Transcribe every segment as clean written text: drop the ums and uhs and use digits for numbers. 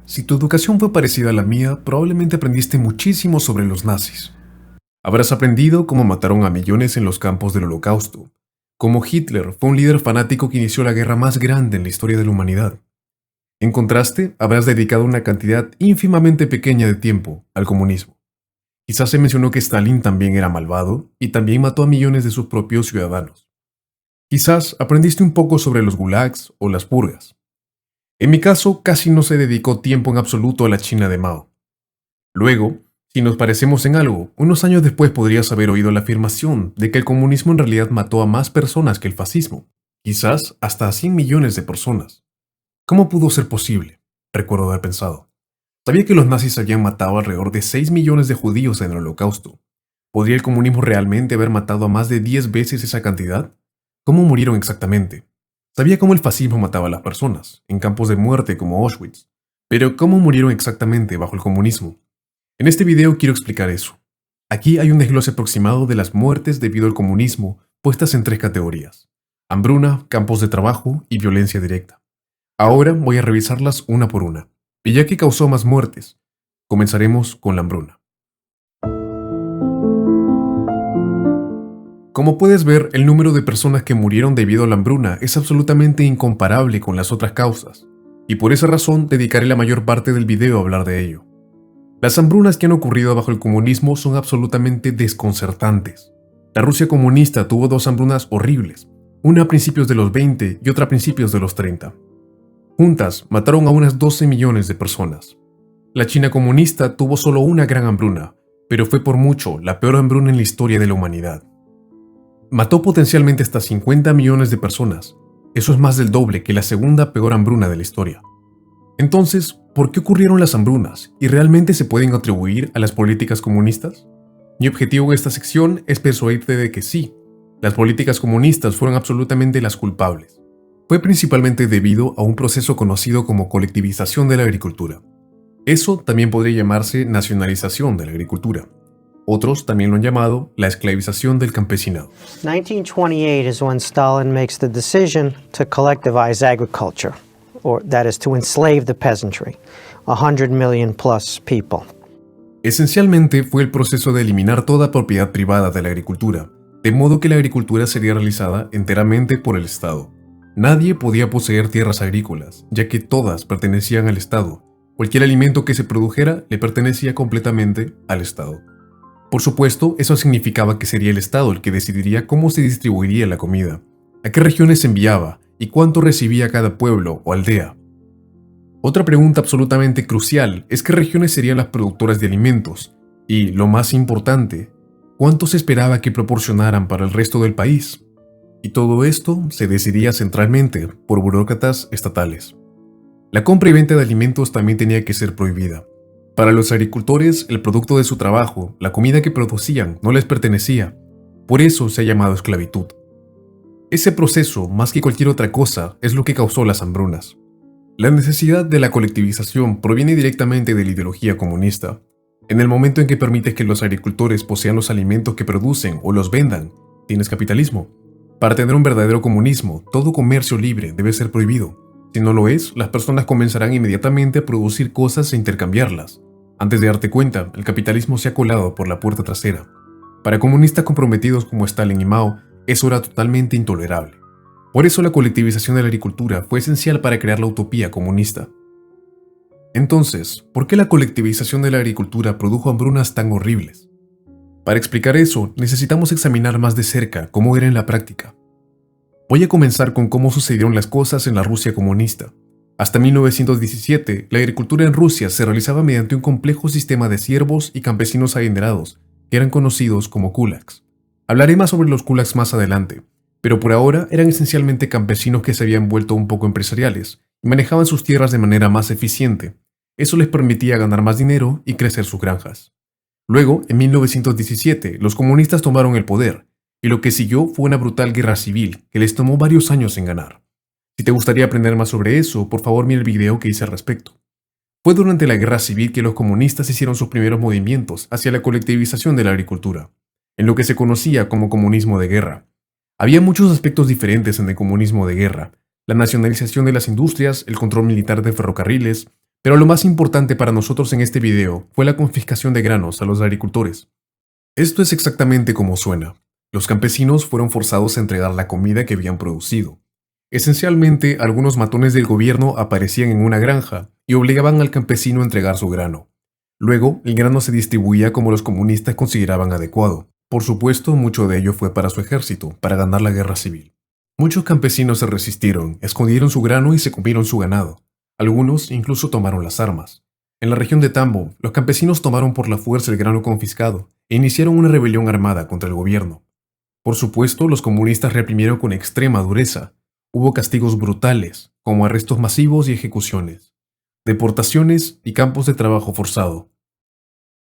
Si tu educación fue parecida a la mía, probablemente aprendiste muchísimo sobre los nazis. Habrás aprendido cómo mataron a millones en los campos del Holocausto, cómo Hitler fue un líder fanático que inició la guerra más grande en la historia de la humanidad. En contraste, habrás dedicado una cantidad ínfimamente pequeña de tiempo al comunismo. Quizás se mencionó que Stalin también era malvado y también mató a millones de sus propios ciudadanos. Quizás aprendiste un poco sobre los gulags o las purgas. En mi caso, casi no se dedicó tiempo en absoluto a la China de Mao. Luego, si nos parecemos en algo, unos años después podrías haber oído la afirmación de que el comunismo en realidad mató a más personas que el fascismo, quizás hasta a 100 millones de personas. ¿Cómo pudo ser posible? Recuerdo haber pensado. Sabía que los nazis habían matado alrededor de 6 millones de judíos en el Holocausto. ¿Podría el comunismo realmente haber matado a más de 10 veces esa cantidad? ¿Cómo murieron exactamente? Sabía cómo el fascismo mataba a las personas, en campos de muerte como Auschwitz, pero ¿cómo murieron exactamente bajo el comunismo? En este video quiero explicar eso. Aquí hay un desglose aproximado de las muertes debido al comunismo, puestas en 3 categorías: hambruna, campos de trabajo y violencia directa. Ahora voy a revisarlas una por una, y ya que causó más muertes, comenzaremos con la hambruna. Como puedes ver, el número de personas que murieron debido a la hambruna es absolutamente incomparable con las otras causas, y por esa razón dedicaré la mayor parte del video a hablar de ello. Las hambrunas que han ocurrido bajo el comunismo son absolutamente desconcertantes. La Rusia comunista tuvo 2 hambrunas horribles, una a principios de los 20 y otra a principios de los 30. Juntas mataron a unas 12 millones de personas. La China comunista tuvo solo una gran hambruna, pero fue por mucho la peor hambruna en la historia de la humanidad. Mató potencialmente hasta 50 millones de personas. Eso es más del doble que la segunda peor hambruna de la historia. Entonces, ¿por qué ocurrieron las hambrunas y realmente se pueden atribuir a las políticas comunistas? Mi objetivo en esta sección es persuadirte de que sí, las políticas comunistas fueron absolutamente las culpables. Fue principalmente debido a un proceso conocido como colectivización de la agricultura. Eso también podría llamarse nacionalización de la agricultura. Otros también lo han llamado la esclavización del campesinado. 1928 is when Stalin makes the decision to collectivize agriculture, or that is to enslave the peasantry, 100 million plus people. Esencialmente fue el proceso de eliminar toda propiedad privada de la agricultura, de modo que la agricultura sería realizada enteramente por el Estado. Nadie podía poseer tierras agrícolas, ya que todas pertenecían al Estado. Cualquier alimento que se produjera le pertenecía completamente al Estado. Por supuesto, eso significaba que sería el Estado el que decidiría cómo se distribuiría la comida, a qué regiones se enviaba y cuánto recibía cada pueblo o aldea. Otra pregunta absolutamente crucial es qué regiones serían las productoras de alimentos y, lo más importante, cuánto se esperaba que proporcionaran para el resto del país. Y todo esto se decidía centralmente por burócratas estatales. La compra y venta de alimentos también tenía que ser prohibida. Para los agricultores, el producto de su trabajo, la comida que producían, no les pertenecía. Por eso se ha llamado esclavitud. Ese proceso, más que cualquier otra cosa, es lo que causó las hambrunas. La necesidad de la colectivización proviene directamente de la ideología comunista. En el momento en que permites que los agricultores posean los alimentos que producen o los vendan, tienes capitalismo. Para tener un verdadero comunismo, todo comercio libre debe ser prohibido. Si no lo es, las personas comenzarán inmediatamente a producir cosas e intercambiarlas. Antes de darte cuenta, el capitalismo se ha colado por la puerta trasera. Para comunistas comprometidos como Stalin y Mao, eso era totalmente intolerable. Por eso la colectivización de la agricultura fue esencial para crear la utopía comunista. Entonces, ¿por qué la colectivización de la agricultura produjo hambrunas tan horribles? Para explicar eso, necesitamos examinar más de cerca cómo era en la práctica. Voy a comenzar con cómo sucedieron las cosas en la Rusia comunista. Hasta 1917, la agricultura en Rusia se realizaba mediante un complejo sistema de siervos y campesinos adinerados, que eran conocidos como kulaks. Hablaré más sobre los kulaks más adelante, pero por ahora eran esencialmente campesinos que se habían vuelto un poco empresariales y manejaban sus tierras de manera más eficiente. Eso les permitía ganar más dinero y crecer sus granjas. Luego, en 1917, los comunistas tomaron el poder, y lo que siguió fue una brutal guerra civil que les tomó varios años en ganar. Si te gustaría aprender más sobre eso, por favor mira el video que hice al respecto. Fue durante la guerra civil que los comunistas hicieron sus primeros movimientos hacia la colectivización de la agricultura, en lo que se conocía como comunismo de guerra. Había muchos aspectos diferentes en el comunismo de guerra: la nacionalización de las industrias, el control militar de ferrocarriles, Pero lo más importante para nosotros en este video fue la confiscación de granos a los agricultores. Esto es exactamente como suena. Los campesinos fueron forzados a entregar la comida que habían producido. Esencialmente, algunos matones del gobierno aparecían en una granja y obligaban al campesino a entregar su grano. Luego, el grano se distribuía como los comunistas consideraban adecuado. Por supuesto, mucho de ello fue para su ejército, para ganar la guerra civil. Muchos campesinos se resistieron, escondieron su grano y se comieron su ganado. Algunos incluso tomaron las armas. En la región de Tambo, los campesinos tomaron por la fuerza el grano confiscado e iniciaron una rebelión armada contra el gobierno. Por supuesto, los comunistas reprimieron con extrema dureza. Hubo castigos brutales, como arrestos masivos y ejecuciones, deportaciones y campos de trabajo forzado.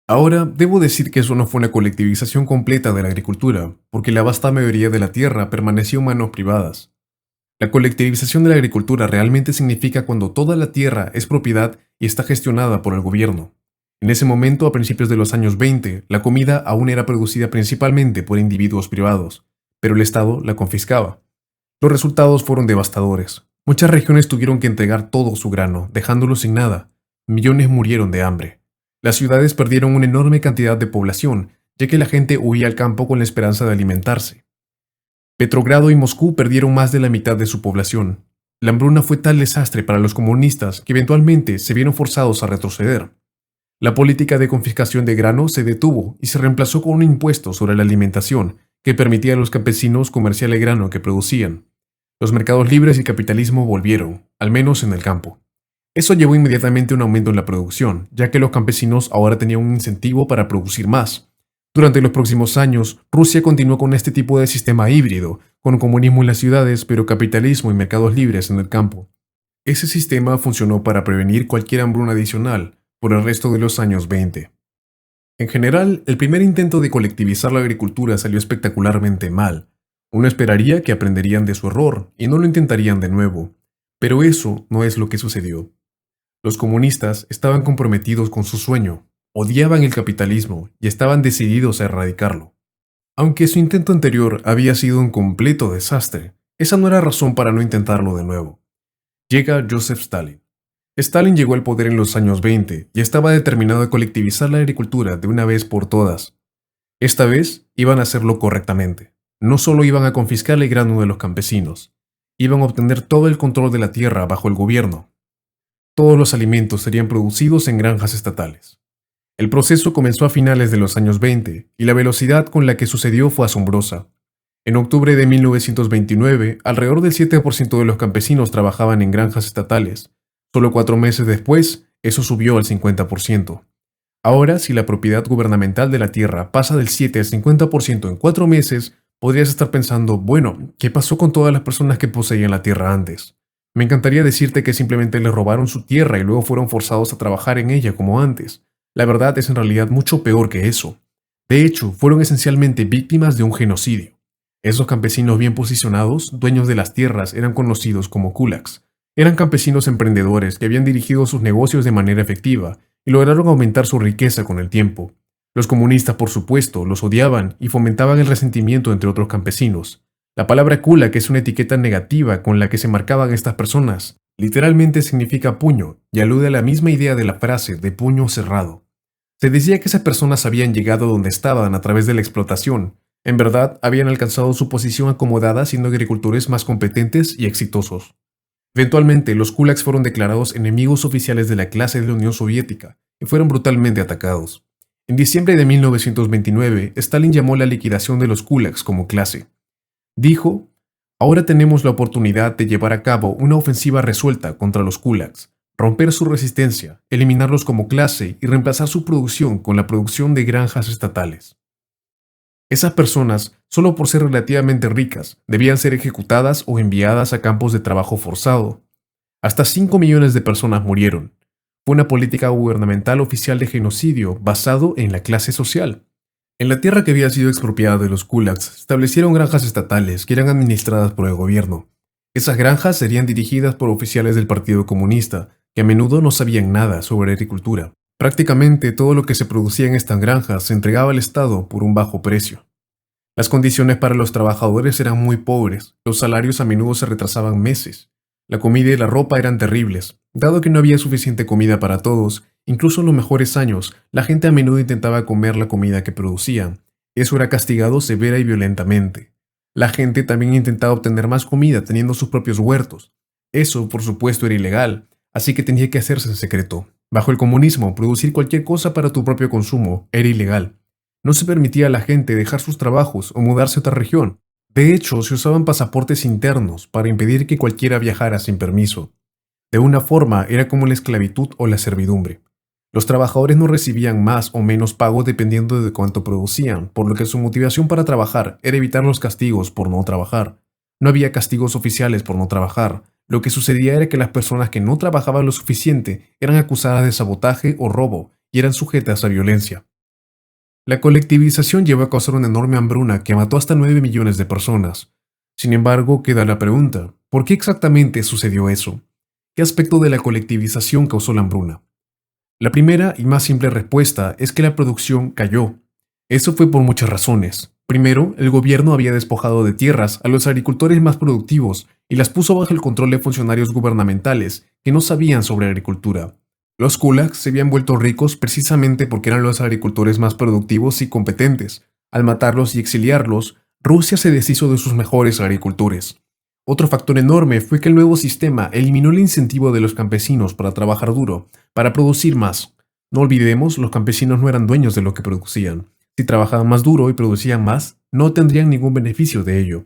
Ahora, debo decir que eso no fue una colectivización completa de la agricultura, porque la vasta mayoría de la tierra permaneció en manos privadas. La colectivización de la agricultura realmente significa cuando toda la tierra es propiedad y está gestionada por el gobierno. En ese momento, a principios de los años 20, la comida aún era producida principalmente por individuos privados, pero el Estado la confiscaba. Los resultados fueron devastadores. Muchas regiones tuvieron que entregar todo su grano, dejándolo sin nada. Millones murieron de hambre. Las ciudades perdieron una enorme cantidad de población, ya que la gente huía al campo con la esperanza de alimentarse. Petrogrado y Moscú perdieron más de la mitad de su población. La hambruna fue tal desastre para los comunistas que eventualmente se vieron forzados a retroceder. La política de confiscación de grano se detuvo y se reemplazó con un impuesto sobre la alimentación que permitía a los campesinos comerciar el grano que producían. Los mercados libres y el capitalismo volvieron, al menos en el campo. Eso llevó inmediatamente a un aumento en la producción, ya que los campesinos ahora tenían un incentivo para producir más. Durante los próximos años, Rusia continuó con este tipo de sistema híbrido, con comunismo en las ciudades, pero capitalismo y mercados libres en el campo. Ese sistema funcionó para prevenir cualquier hambruna adicional por el resto de los años 20. En general, el primer intento de colectivizar la agricultura salió espectacularmente mal. Uno esperaría que aprenderían de su error y no lo intentarían de nuevo, pero eso no es lo que sucedió. Los comunistas estaban comprometidos con su sueño, odiaban el capitalismo y estaban decididos a erradicarlo. Aunque su intento anterior había sido un completo desastre, esa no era razón para no intentarlo de nuevo. Llega Joseph Stalin. Stalin llegó al poder en los años 20 y estaba determinado a colectivizar la agricultura de una vez por todas. Esta vez iban a hacerlo correctamente. No solo iban a confiscar el grano de los campesinos, iban a obtener todo el control de la tierra bajo el gobierno. Todos los alimentos serían producidos en granjas estatales. El proceso comenzó a finales de los años 20 y la velocidad con la que sucedió fue asombrosa. En octubre de 1929, alrededor del 7% de los campesinos trabajaban en granjas estatales. Solo 4 meses después, eso subió al 50%. Ahora, si la propiedad gubernamental de la tierra pasa del 7 al 50% en 4 meses, podrías estar pensando, bueno, ¿qué pasó con todas las personas que poseían la tierra antes? Me encantaría decirte que simplemente les robaron su tierra y luego fueron forzados a trabajar en ella como antes. La verdad es en realidad mucho peor que eso. De hecho, fueron esencialmente víctimas de un genocidio. Esos campesinos bien posicionados, dueños de las tierras, eran conocidos como kulaks. Eran campesinos emprendedores que habían dirigido sus negocios de manera efectiva y lograron aumentar su riqueza con el tiempo. Los comunistas, por supuesto, los odiaban y fomentaban el resentimiento entre otros campesinos. La palabra kulak es una etiqueta negativa con la que se marcaban estas personas. Literalmente significa puño y alude a la misma idea de la frase de puño cerrado. Se decía que esas personas habían llegado donde estaban a través de la explotación. En verdad, habían alcanzado su posición acomodada siendo agricultores más competentes y exitosos. Eventualmente, los kulaks fueron declarados enemigos oficiales de la clase de la Unión Soviética y fueron brutalmente atacados. En diciembre de 1929, Stalin llamó la liquidación de los kulaks como clase. Dijo, ahora tenemos la oportunidad de llevar a cabo una ofensiva resuelta contra los kulaks, romper su resistencia, eliminarlos como clase y reemplazar su producción con la producción de granjas estatales. Esas personas, solo por ser relativamente ricas, debían ser ejecutadas o enviadas a campos de trabajo forzado. Hasta 5 millones de personas murieron. Fue una política gubernamental oficial de genocidio basado en la clase social. En la tierra que había sido expropiada de los kulaks, se establecieron granjas estatales que eran administradas por el gobierno. Esas granjas serían dirigidas por oficiales del Partido Comunista, que a menudo no sabían nada sobre agricultura. Prácticamente todo lo que se producía en estas granjas se entregaba al Estado por un bajo precio. Las condiciones para los trabajadores eran muy pobres, los salarios a menudo se retrasaban meses. La comida y la ropa eran terribles. Dado que no había suficiente comida para todos, incluso en los mejores años, la gente a menudo intentaba comer la comida que producían. Eso era castigado severa y violentamente. La gente también intentaba obtener más comida teniendo sus propios huertos. Eso, por supuesto, era ilegal, así que tenía que hacerse en secreto. Bajo el comunismo, producir cualquier cosa para tu propio consumo era ilegal. No se permitía a la gente dejar sus trabajos o mudarse a otra región. De hecho, se usaban pasaportes internos para impedir que cualquiera viajara sin permiso. De una forma, era como la esclavitud o la servidumbre. Los trabajadores no recibían más o menos pago dependiendo de cuánto producían, por lo que su motivación para trabajar era evitar los castigos por no trabajar. No había castigos oficiales por no trabajar. Lo que sucedía era que las personas que no trabajaban lo suficiente eran acusadas de sabotaje o robo y eran sujetas a violencia. La colectivización llevó a causar una enorme hambruna que mató hasta 9 millones de personas. Sin embargo, queda la pregunta, ¿por qué exactamente sucedió eso? ¿Qué aspecto de la colectivización causó la hambruna? La primera y más simple respuesta es que la producción cayó. Eso fue por muchas razones. Primero, el gobierno había despojado de tierras a los agricultores más productivos y las puso bajo el control de funcionarios gubernamentales que no sabían sobre agricultura. Los kulaks se habían vuelto ricos precisamente porque eran los agricultores más productivos y competentes. Al matarlos y exiliarlos, Rusia se deshizo de sus mejores agricultores. Otro factor enorme fue que el nuevo sistema eliminó el incentivo de los campesinos para trabajar duro, para producir más. No olvidemos, los campesinos no eran dueños de lo que producían. Si trabajaban más duro y producían más, no tendrían ningún beneficio de ello.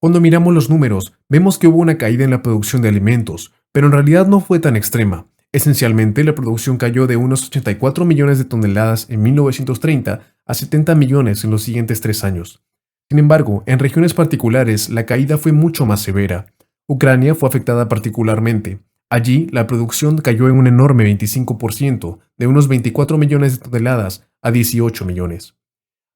Cuando miramos los números, vemos que hubo una caída en la producción de alimentos, pero en realidad no fue tan extrema. Esencialmente, la producción cayó de unos 84 millones de toneladas en 1930 a 70 millones en los siguientes 3 años. Sin embargo, en regiones particulares, la caída fue mucho más severa. Ucrania fue afectada particularmente. Allí, la producción cayó en un enorme 25%, de unos 24 millones de toneladas a 18 millones.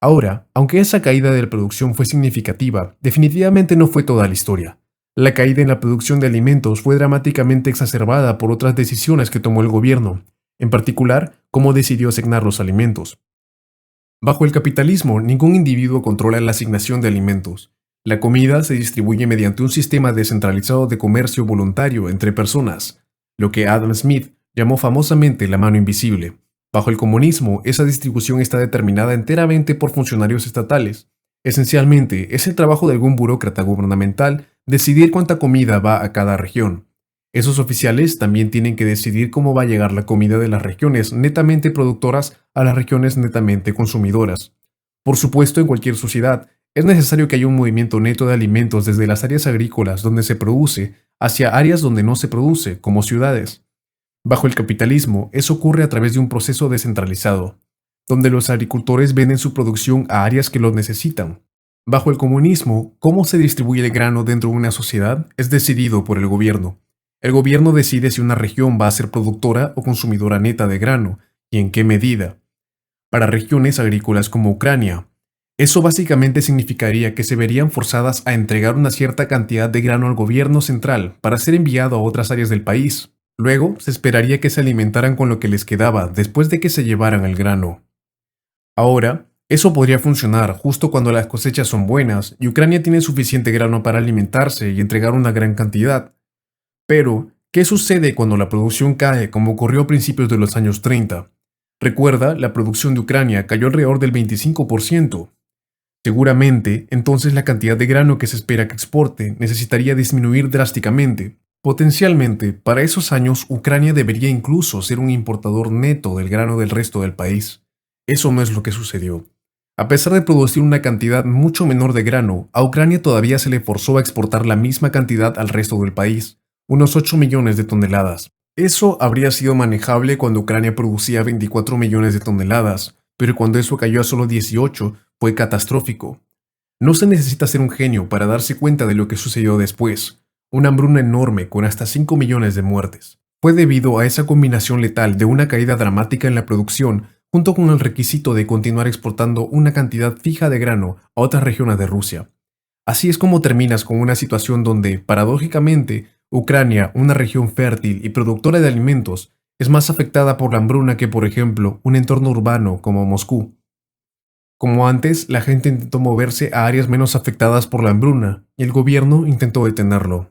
Ahora, aunque esa caída de la producción fue significativa, definitivamente no fue toda la historia. La caída en la producción de alimentos fue dramáticamente exacerbada por otras decisiones que tomó el gobierno, en particular, cómo decidió asignar los alimentos. Bajo el capitalismo, ningún individuo controla la asignación de alimentos. La comida se distribuye mediante un sistema descentralizado de comercio voluntario entre personas, lo que Adam Smith llamó famosamente la mano invisible. Bajo el comunismo, esa distribución está determinada enteramente por funcionarios estatales. Esencialmente, es el trabajo de algún burócrata gubernamental decidir cuánta comida va a cada región. Esos oficiales también tienen que decidir cómo va a llegar la comida de las regiones netamente productoras a las regiones netamente consumidoras. Por supuesto, en cualquier sociedad, es necesario que haya un movimiento neto de alimentos desde las áreas agrícolas donde se produce hacia áreas donde no se produce, como ciudades. Bajo el capitalismo, eso ocurre a través de un proceso descentralizado, donde los agricultores venden su producción a áreas que lo necesitan. Bajo el comunismo, cómo se distribuye el grano dentro de una sociedad es decidido por el gobierno. El gobierno decide si una región va a ser productora o consumidora neta de grano, y en qué medida. Para regiones agrícolas como Ucrania, eso básicamente significaría que se verían forzadas a entregar una cierta cantidad de grano al gobierno central para ser enviado a otras áreas del país. Luego, se esperaría que se alimentaran con lo que les quedaba después de que se llevaran el grano. Ahora, eso podría funcionar justo cuando las cosechas son buenas y Ucrania tiene suficiente grano para alimentarse y entregar una gran cantidad. Pero, ¿qué sucede cuando la producción cae como ocurrió a principios de los años 30? Recuerda, la producción de Ucrania cayó alrededor del 25%. Seguramente, entonces la cantidad de grano que se espera que exporte necesitaría disminuir drásticamente. Potencialmente, para esos años, Ucrania debería incluso ser un importador neto del grano del resto del país. Eso no es lo que sucedió. A pesar de producir una cantidad mucho menor de grano, a Ucrania todavía se le forzó a exportar la misma cantidad al resto del país, unos 8 millones de toneladas. Eso habría sido manejable cuando Ucrania producía 24 millones de toneladas, pero cuando eso cayó a solo 18, fue catastrófico. No se necesita ser un genio para darse cuenta de lo que sucedió después. Una hambruna enorme con hasta 5 millones de muertes. Fue debido a esa combinación letal de una caída dramática en la producción junto con el requisito de continuar exportando una cantidad fija de grano a otras regiones de Rusia. Así es como terminas con una situación donde, paradójicamente, Ucrania, una región fértil y productora de alimentos, es más afectada por la hambruna que, por ejemplo, un entorno urbano como Moscú. Como antes, la gente intentó moverse a áreas menos afectadas por la hambruna y el gobierno intentó detenerlo.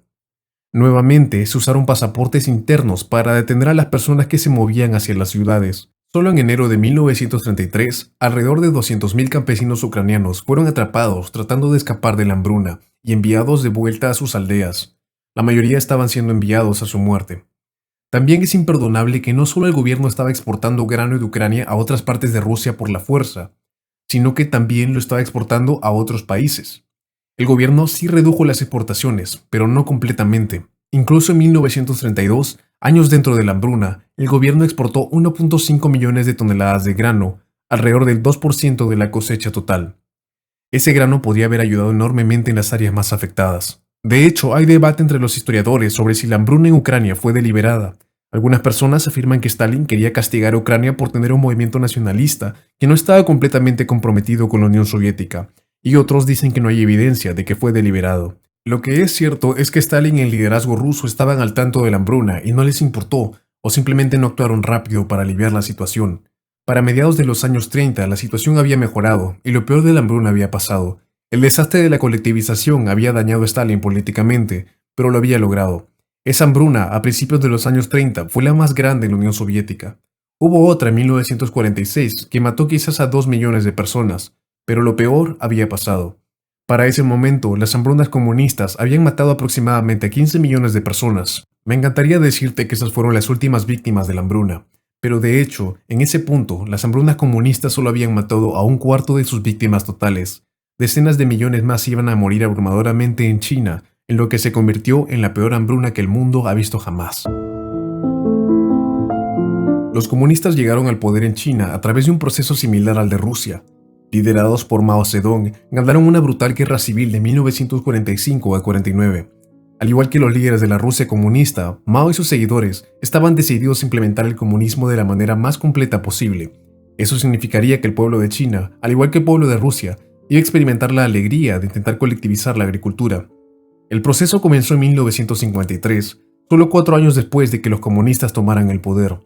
Nuevamente se usaron pasaportes internos para detener a las personas que se movían hacia las ciudades. Solo en enero de 1933, alrededor de 200.000 campesinos ucranianos fueron atrapados tratando de escapar de la hambruna y enviados de vuelta a sus aldeas. La mayoría estaban siendo enviados a su muerte. También es imperdonable que no solo el gobierno estaba exportando grano de Ucrania a otras partes de Rusia por la fuerza, sino que también lo estaba exportando a otros países. El gobierno sí redujo las exportaciones, pero no completamente. Incluso en 1932, años dentro de la hambruna, el gobierno exportó 1.5 millones de toneladas de grano, alrededor del 2% de la cosecha total. Ese grano podría haber ayudado enormemente en las áreas más afectadas. De hecho, hay debate entre los historiadores sobre si la hambruna en Ucrania fue deliberada. Algunas personas afirman que Stalin quería castigar a Ucrania por tener un movimiento nacionalista que no estaba completamente comprometido con la Unión Soviética, y otros dicen que no hay evidencia de que fue deliberado. Lo que es cierto es que Stalin y el liderazgo ruso estaban al tanto de la hambruna y no les importó, o simplemente no actuaron rápido para aliviar la situación. Para mediados de los años 30 la situación había mejorado y lo peor de la hambruna había pasado. El desastre de la colectivización había dañado a Stalin políticamente, pero lo había logrado. Esa hambruna a principios de los años 30 fue la más grande en la Unión Soviética. Hubo otra en 1946 que mató quizás a 2 millones de personas, pero lo peor había pasado. Para ese momento, las hambrunas comunistas habían matado aproximadamente a 15 millones de personas. Me encantaría decirte que esas fueron las últimas víctimas de la hambruna, pero de hecho, en ese punto, las hambrunas comunistas solo habían matado a un cuarto de sus víctimas totales. Decenas de millones más iban a morir abrumadoramente en China, en lo que se convirtió en la peor hambruna que el mundo ha visto jamás. Los comunistas llegaron al poder en China a través de un proceso similar al de Rusia. Liderados por Mao Zedong, ganaron una brutal guerra civil de 1945 a 49. Al igual que los líderes de la Rusia comunista, Mao y sus seguidores estaban decididos a implementar el comunismo de la manera más completa posible. Eso significaría que el pueblo de China, al igual que el pueblo de Rusia, iba a experimentar la alegría de intentar colectivizar la agricultura. El proceso comenzó en 1953, solo 4 años después de que los comunistas tomaran el poder.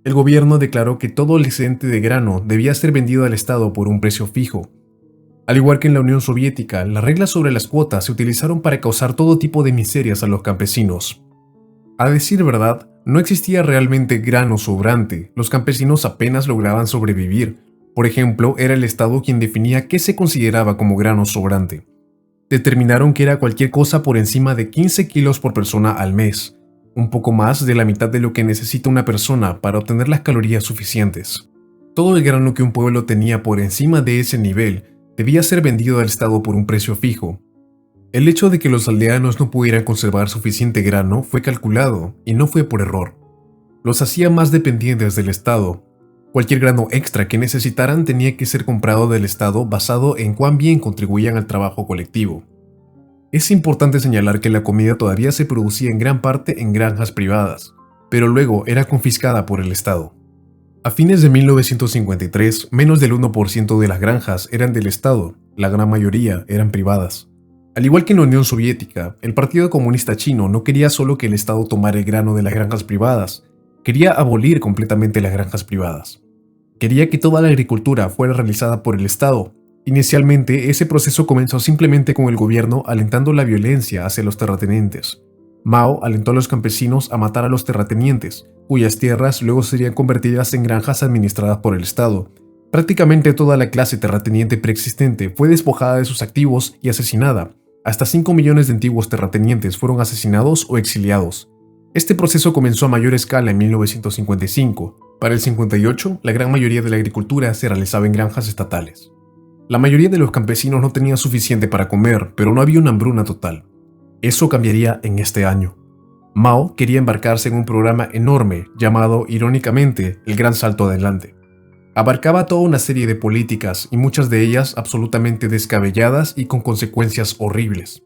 El gobierno declaró que todo el excedente de grano debía ser vendido al Estado por un precio fijo. Al igual que en la Unión Soviética, las reglas sobre las cuotas se utilizaron para causar todo tipo de miserias a los campesinos. A decir verdad, no existía realmente grano sobrante, los campesinos apenas lograban sobrevivir. Por ejemplo, era el Estado quien definía qué se consideraba como grano sobrante. Determinaron que era cualquier cosa por encima de 15 kilos por persona al mes, un poco más de la mitad de lo que necesita una persona para obtener las calorías suficientes. Todo el grano que un pueblo tenía por encima de ese nivel debía ser vendido al Estado por un precio fijo. El hecho de que los aldeanos no pudieran conservar suficiente grano fue calculado y no fue por error. Los hacía más dependientes del Estado. Cualquier grano extra que necesitaran tenía que ser comprado del Estado basado en cuán bien contribuían al trabajo colectivo. Es importante señalar que la comida todavía se producía en gran parte en granjas privadas, pero luego era confiscada por el Estado. A fines de 1953, menos del 1% de las granjas eran del Estado, la gran mayoría eran privadas. Al igual que en la Unión Soviética, el Partido Comunista Chino no quería solo que el Estado tomara el grano de las granjas privadas, quería abolir completamente las granjas privadas. Quería que toda la agricultura fuera realizada por el Estado. Inicialmente, ese proceso comenzó simplemente con el gobierno alentando la violencia hacia los terratenientes. Mao alentó a los campesinos a matar a los terratenientes, cuyas tierras luego serían convertidas en granjas administradas por el Estado. Prácticamente toda la clase terrateniente preexistente fue despojada de sus activos y asesinada. Hasta 5 millones de antiguos terratenientes fueron asesinados o exiliados. Este proceso comenzó a mayor escala en 1955. Para el 58, la gran mayoría de la agricultura se realizaba en granjas estatales. La mayoría de los campesinos no tenían suficiente para comer, pero no había una hambruna total. Eso cambiaría en este año. Mao quería embarcarse en un programa enorme llamado, irónicamente, el Gran Salto Adelante. Abarcaba toda una serie de políticas y muchas de ellas absolutamente descabelladas y con consecuencias horribles.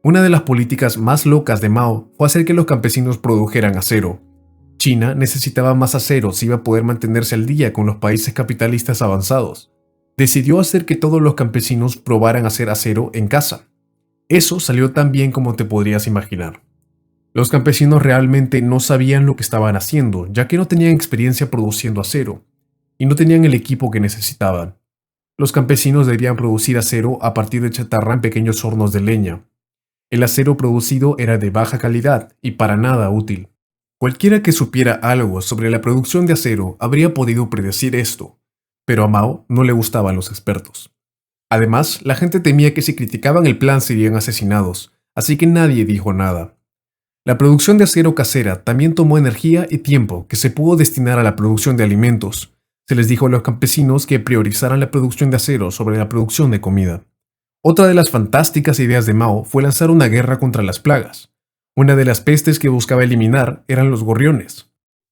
Una de las políticas más locas de Mao fue hacer que los campesinos produjeran acero. China necesitaba más acero si iba a poder mantenerse al día con los países capitalistas avanzados. Decidió hacer que todos los campesinos probaran hacer acero en casa. Eso salió tan bien como te podrías imaginar. Los campesinos realmente no sabían lo que estaban haciendo, ya que no tenían experiencia produciendo acero, y no tenían el equipo que necesitaban. Los campesinos debían producir acero a partir de chatarra en pequeños hornos de leña. El acero producido era de baja calidad y para nada útil. Cualquiera que supiera algo sobre la producción de acero habría podido predecir esto, pero a Mao no le gustaban los expertos. Además, la gente temía que si criticaban el plan serían asesinados, así que nadie dijo nada. La producción de acero casera también tomó energía y tiempo que se pudo destinar a la producción de alimentos. Se les dijo a los campesinos que priorizaran la producción de acero sobre la producción de comida. Otra de las fantásticas ideas de Mao fue lanzar una guerra contra las plagas. Una de las pestes que buscaba eliminar eran los gorriones.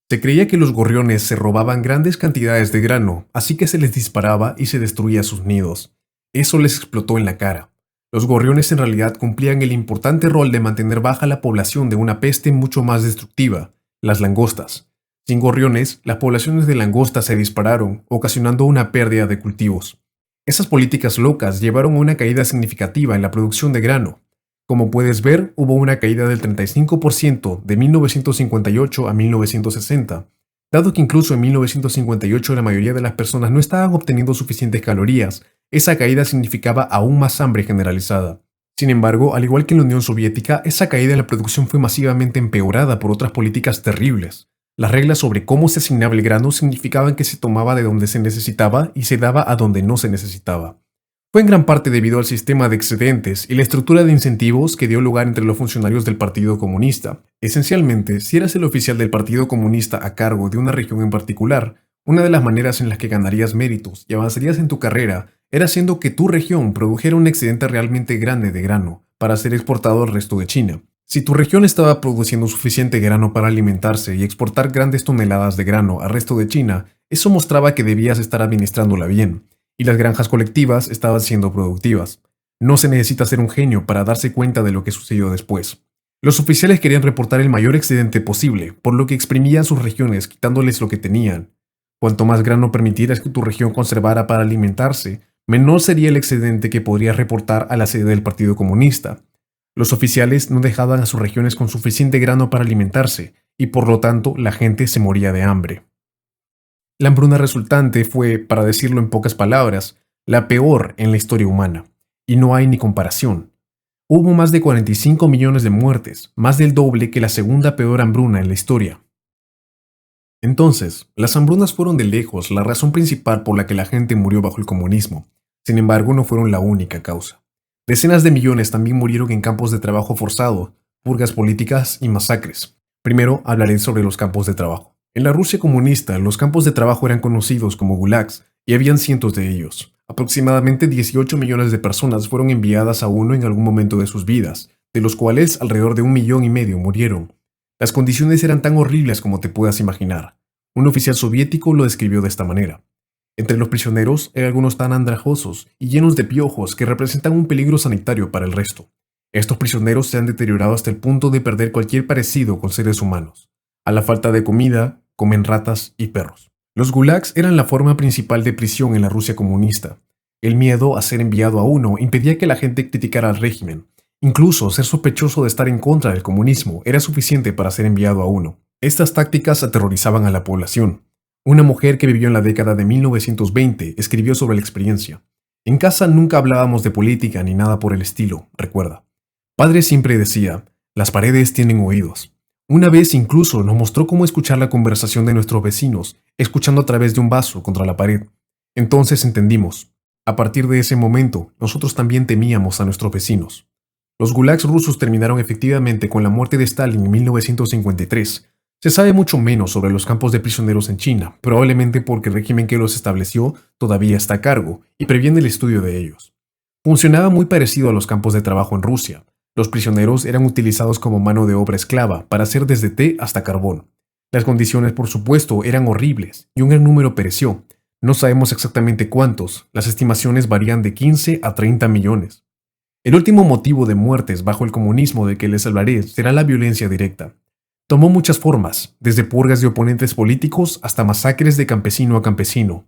Se creía que los gorriones se robaban grandes cantidades de grano, así que se les disparaba y se destruía sus nidos. Eso les explotó en la cara. Los gorriones en realidad cumplían el importante rol de mantener baja la población de una peste mucho más destructiva, las langostas. Sin gorriones, las poblaciones de langostas se dispararon, ocasionando una pérdida de cultivos. Esas políticas locas llevaron a una caída significativa en la producción de grano. Como puedes ver, hubo una caída del 35% de 1958 a 1960, dado que incluso en 1958 la mayoría de las personas no estaban obteniendo suficientes calorías. Esa caída significaba aún más hambre generalizada. Sin embargo, al igual que en la Unión Soviética, esa caída en la producción fue masivamente empeorada por otras políticas terribles. Las reglas sobre cómo se asignaba el grano significaban que se tomaba de donde se necesitaba y se daba a donde no se necesitaba. Fue en gran parte debido al sistema de excedentes y la estructura de incentivos que dio lugar entre los funcionarios del Partido Comunista. Esencialmente, si eras el oficial del Partido Comunista a cargo de una región en particular, una de las maneras en las que ganarías méritos y avanzarías en tu carrera era haciendo que tu región produjera un excedente realmente grande de grano para ser exportado al resto de China. Si tu región estaba produciendo suficiente grano para alimentarse y exportar grandes toneladas de grano al resto de China, eso mostraba que debías estar administrándola bien, y las granjas colectivas estaban siendo productivas. No se necesita ser un genio para darse cuenta de lo que sucedió después. Los oficiales querían reportar el mayor excedente posible, por lo que exprimían sus regiones quitándoles lo que tenían. Cuanto más grano permitieras que tu región conservara para alimentarse, menor sería el excedente que podrías reportar a la sede del Partido Comunista. Los oficiales no dejaban a sus regiones con suficiente grano para alimentarse, y por lo tanto la gente se moría de hambre. La hambruna resultante fue, para decirlo en pocas palabras, la peor en la historia humana, y no hay ni comparación. Hubo más de 45 millones de muertes, más del doble que la segunda peor hambruna en la historia. Entonces, las hambrunas fueron de lejos la razón principal por la que la gente murió bajo el comunismo. Sin embargo, no fueron la única causa. Decenas de millones también murieron en campos de trabajo forzado, purgas políticas y masacres. Primero hablaré sobre los campos de trabajo. En la Rusia comunista, los campos de trabajo eran conocidos como gulags y habían cientos de ellos. Aproximadamente 18 millones de personas fueron enviadas a uno en algún momento de sus vidas, de los cuales alrededor de 1,5 millones murieron. Las condiciones eran tan horribles como te puedas imaginar. Un oficial soviético lo describió de esta manera. Entre los prisioneros hay algunos tan andrajosos y llenos de piojos que representan un peligro sanitario para el resto. Estos prisioneros se han deteriorado hasta el punto de perder cualquier parecido con seres humanos. A la falta de comida, comen ratas y perros. Los gulags eran la forma principal de prisión en la Rusia comunista. El miedo a ser enviado a uno impedía que la gente criticara al régimen. Incluso ser sospechoso de estar en contra del comunismo era suficiente para ser enviado a uno. Estas tácticas aterrorizaban a la población. Una mujer que vivió en la década de 1920 escribió sobre la experiencia. En casa nunca hablábamos de política ni nada por el estilo, recuerda. Padre siempre decía, las paredes tienen oídos. Una vez incluso nos mostró cómo escuchar la conversación de nuestros vecinos, escuchando a través de un vaso contra la pared. Entonces entendimos. A partir de ese momento, nosotros también temíamos a nuestros vecinos. Los gulags rusos terminaron efectivamente con la muerte de Stalin en 1953. Se sabe mucho menos sobre los campos de prisioneros en China, probablemente porque el régimen que los estableció todavía está a cargo y previene el estudio de ellos. Funcionaba muy parecido a los campos de trabajo en Rusia. Los prisioneros eran utilizados como mano de obra esclava para hacer desde té hasta carbón. Las condiciones, por supuesto, eran horribles y un gran número pereció. No sabemos exactamente cuántos, las estimaciones varían de 15 a 30 millones. El último motivo de muertes bajo el comunismo del que les hablaré será la violencia directa. Tomó muchas formas, desde purgas de oponentes políticos hasta masacres de campesino a campesino.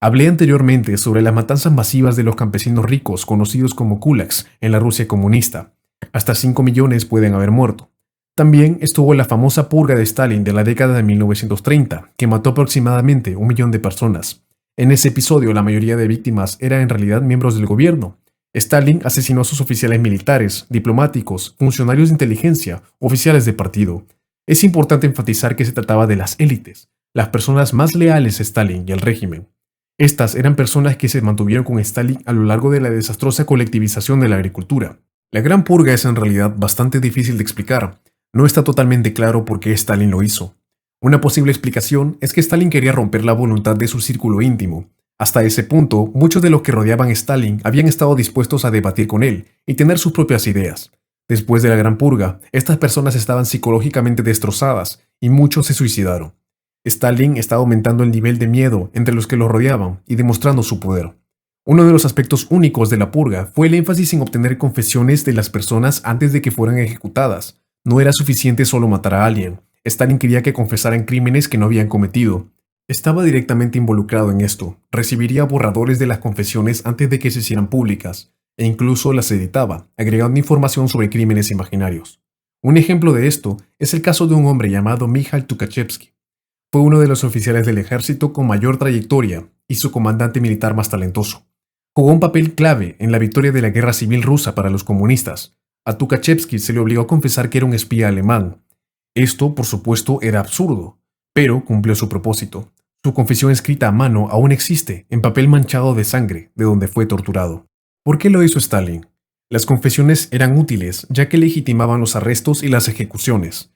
Hablé anteriormente sobre las matanzas masivas de los campesinos ricos conocidos como kulaks en la Rusia comunista. Hasta 5 millones pueden haber muerto. También estuvo la famosa purga de Stalin de la década de 1930, que mató aproximadamente 1 millón de personas. En ese episodio la mayoría de víctimas eran en realidad miembros del gobierno. Stalin asesinó a sus oficiales militares, diplomáticos, funcionarios de inteligencia, oficiales de partido. Es importante enfatizar que se trataba de las élites, las personas más leales a Stalin y al régimen. Estas eran personas que se mantuvieron con Stalin a lo largo de la desastrosa colectivización de la agricultura. La Gran Purga es en realidad bastante difícil de explicar. No está totalmente claro por qué Stalin lo hizo. Una posible explicación es que Stalin quería romper la voluntad de su círculo íntimo. Hasta ese punto, muchos de los que rodeaban a Stalin habían estado dispuestos a debatir con él y tener sus propias ideas. Después de la Gran Purga, estas personas estaban psicológicamente destrozadas y muchos se suicidaron. Stalin estaba aumentando el nivel de miedo entre los que lo rodeaban y demostrando su poder. Uno de los aspectos únicos de la purga fue el énfasis en obtener confesiones de las personas antes de que fueran ejecutadas. No era suficiente solo matar a alguien. Stalin quería que confesaran crímenes que no habían cometido. Estaba directamente involucrado en esto. Recibiría borradores de las confesiones antes de que se hicieran públicas, e incluso las editaba, agregando información sobre crímenes imaginarios. Un ejemplo de esto es el caso de un hombre llamado Mikhail Tukhachevsky. Fue uno de los oficiales del ejército con mayor trayectoria y su comandante militar más talentoso. Jugó un papel clave en la victoria de la guerra civil rusa para los comunistas. A Tukhachevsky se le obligó a confesar que era un espía alemán. Esto, por supuesto, era absurdo, pero cumplió su propósito. Su confesión escrita a mano aún existe, en papel manchado de sangre, de donde fue torturado. ¿Por qué lo hizo Stalin? Las confesiones eran útiles, ya que legitimaban los arrestos y las ejecuciones.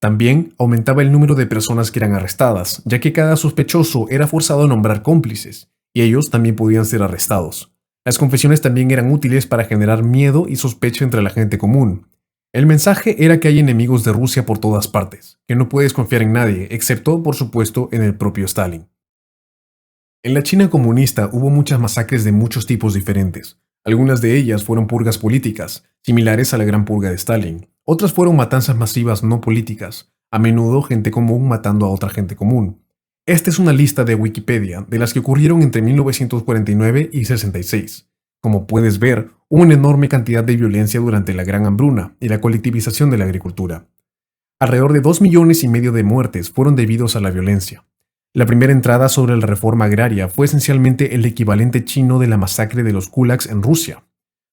También aumentaba el número de personas que eran arrestadas, ya que cada sospechoso era forzado a nombrar cómplices, y ellos también podían ser arrestados. Las confesiones también eran útiles para generar miedo y sospecha entre la gente común. El mensaje era que hay enemigos de Rusia por todas partes, que no puedes confiar en nadie, excepto, por supuesto, en el propio Stalin. En la China comunista hubo muchas masacres de muchos tipos diferentes. Algunas de ellas fueron purgas políticas, similares a la Gran Purga de Stalin. Otras fueron matanzas masivas no políticas, a menudo gente común matando a otra gente común. Esta es una lista de Wikipedia de las que ocurrieron entre 1949 y 66. Como puedes ver, hubo una enorme cantidad de violencia durante la Gran Hambruna y la colectivización de la agricultura. Alrededor de 2,5 millones de muertes fueron debidos a la violencia. La primera entrada sobre la reforma agraria fue esencialmente el equivalente chino de la masacre de los kulaks en Rusia.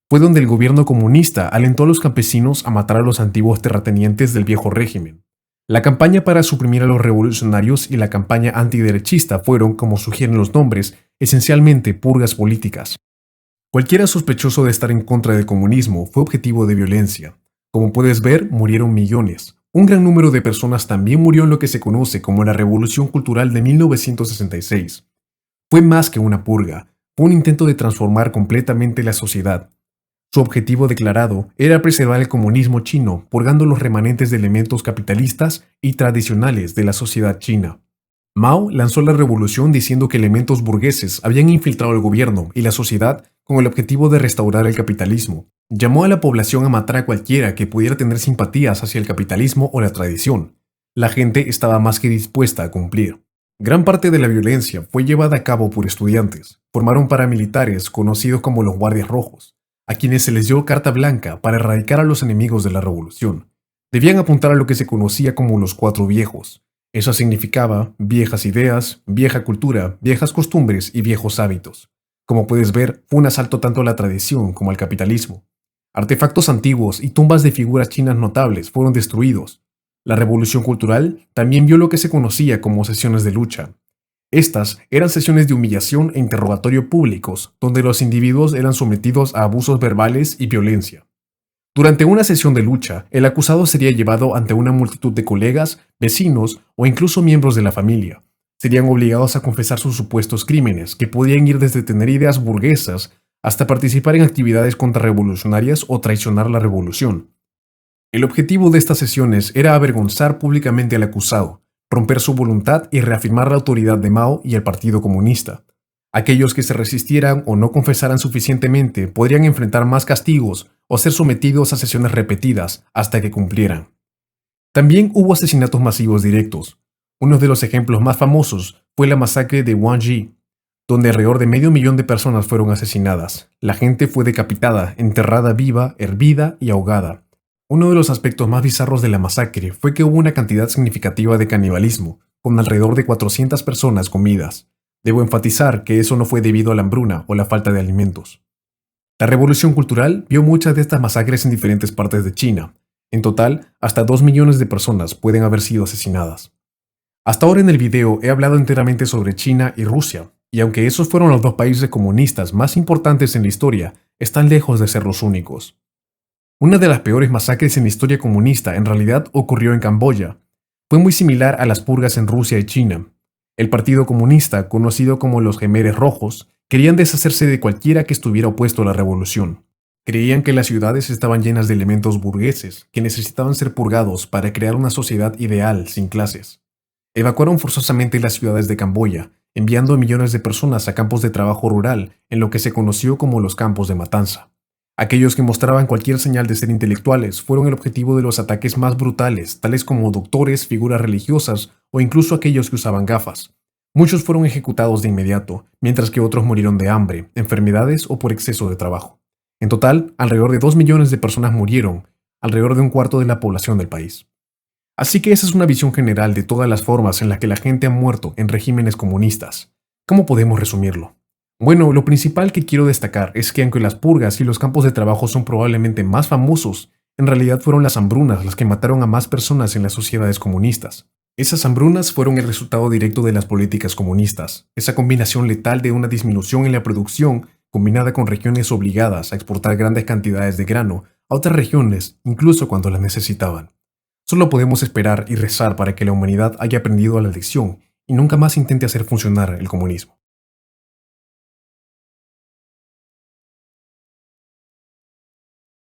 Fue donde el gobierno comunista alentó a los campesinos a matar a los antiguos terratenientes del viejo régimen. La campaña para suprimir a los revolucionarios y la campaña antiderechista fueron, como sugieren los nombres, esencialmente purgas políticas. Cualquiera sospechoso de estar en contra del comunismo fue objetivo de violencia. Como puedes ver, murieron millones. Un gran número de personas también murió en lo que se conoce como la Revolución Cultural de 1966. Fue más que una purga, fue un intento de transformar completamente la sociedad. Su objetivo declarado era preservar el comunismo chino, purgando los remanentes de elementos capitalistas y tradicionales de la sociedad china. Mao lanzó la revolución diciendo que elementos burgueses habían infiltrado el gobierno y la sociedad con el objetivo de restaurar el capitalismo. Llamó a la población a matar a cualquiera que pudiera tener simpatías hacia el capitalismo o la tradición. La gente estaba más que dispuesta a cumplir. Gran parte de la violencia fue llevada a cabo por estudiantes. Formaron paramilitares conocidos como los Guardias Rojos, a quienes se les dio carta blanca para erradicar a los enemigos de la revolución. Debían apuntar a lo que se conocía como los 4 viejos. Eso significaba viejas ideas, vieja cultura, viejas costumbres y viejos hábitos. Como puedes ver, fue un asalto tanto a la tradición como al capitalismo. Artefactos antiguos y tumbas de figuras chinas notables fueron destruidos. La revolución cultural también vio lo que se conocía como sesiones de lucha. Estas eran sesiones de humillación e interrogatorio públicos, donde los individuos eran sometidos a abusos verbales y violencia. Durante una sesión de lucha, el acusado sería llevado ante una multitud de colegas, vecinos o incluso miembros de la familia. Serían obligados a confesar sus supuestos crímenes, que podían ir desde tener ideas burguesas hasta participar en actividades contrarrevolucionarias o traicionar la revolución. El objetivo de estas sesiones era avergonzar públicamente al acusado, romper su voluntad y reafirmar la autoridad de Mao y el Partido Comunista. Aquellos que se resistieran o no confesaran suficientemente podrían enfrentar más castigos o ser sometidos a sesiones repetidas hasta que cumplieran. También hubo asesinatos masivos directos. Uno de los ejemplos más famosos fue la masacre de Wanji, donde alrededor de 500,000 de personas fueron asesinadas. La gente fue decapitada, enterrada viva, hervida y ahogada. Uno de los aspectos más bizarros de la masacre fue que hubo una cantidad significativa de canibalismo, con alrededor de 400 personas comidas. Debo enfatizar que eso no fue debido a la hambruna o la falta de alimentos. La revolución cultural vio muchas de estas masacres en diferentes partes de China. En total, hasta 2 millones de personas pueden haber sido asesinadas. Hasta ahora en el video he hablado enteramente sobre China y Rusia, y aunque esos fueron los dos países comunistas más importantes en la historia, están lejos de ser los únicos. Una de las peores masacres en la historia comunista en realidad ocurrió en Camboya. Fue muy similar a las purgas en Rusia y China. El Partido Comunista, conocido como los Jemeres Rojos, querían deshacerse de cualquiera que estuviera opuesto a la revolución. Creían que las ciudades estaban llenas de elementos burgueses que necesitaban ser purgados para crear una sociedad ideal sin clases. Evacuaron forzosamente las ciudades de Camboya, enviando a millones de personas a campos de trabajo rural en lo que se conoció como los campos de matanza. Aquellos que mostraban cualquier señal de ser intelectuales fueron el objetivo de los ataques más brutales, tales como doctores, figuras religiosas o incluso aquellos que usaban gafas. Muchos fueron ejecutados de inmediato, mientras que otros murieron de hambre, enfermedades o por exceso de trabajo. En total, alrededor de 2 millones de personas murieron, alrededor de un cuarto de la población del país. Así que esa es una visión general de todas las formas en las que la gente ha muerto en regímenes comunistas. ¿Cómo podemos resumirlo? Bueno, lo principal que quiero destacar es que aunque las purgas y los campos de trabajo son probablemente más famosos, en realidad fueron las hambrunas las que mataron a más personas en las sociedades comunistas. Esas hambrunas fueron el resultado directo de las políticas comunistas, esa combinación letal de una disminución en la producción combinada con regiones obligadas a exportar grandes cantidades de grano a otras regiones, incluso cuando las necesitaban. Solo podemos esperar y rezar para que la humanidad haya aprendido a la lección y nunca más intente hacer funcionar el comunismo.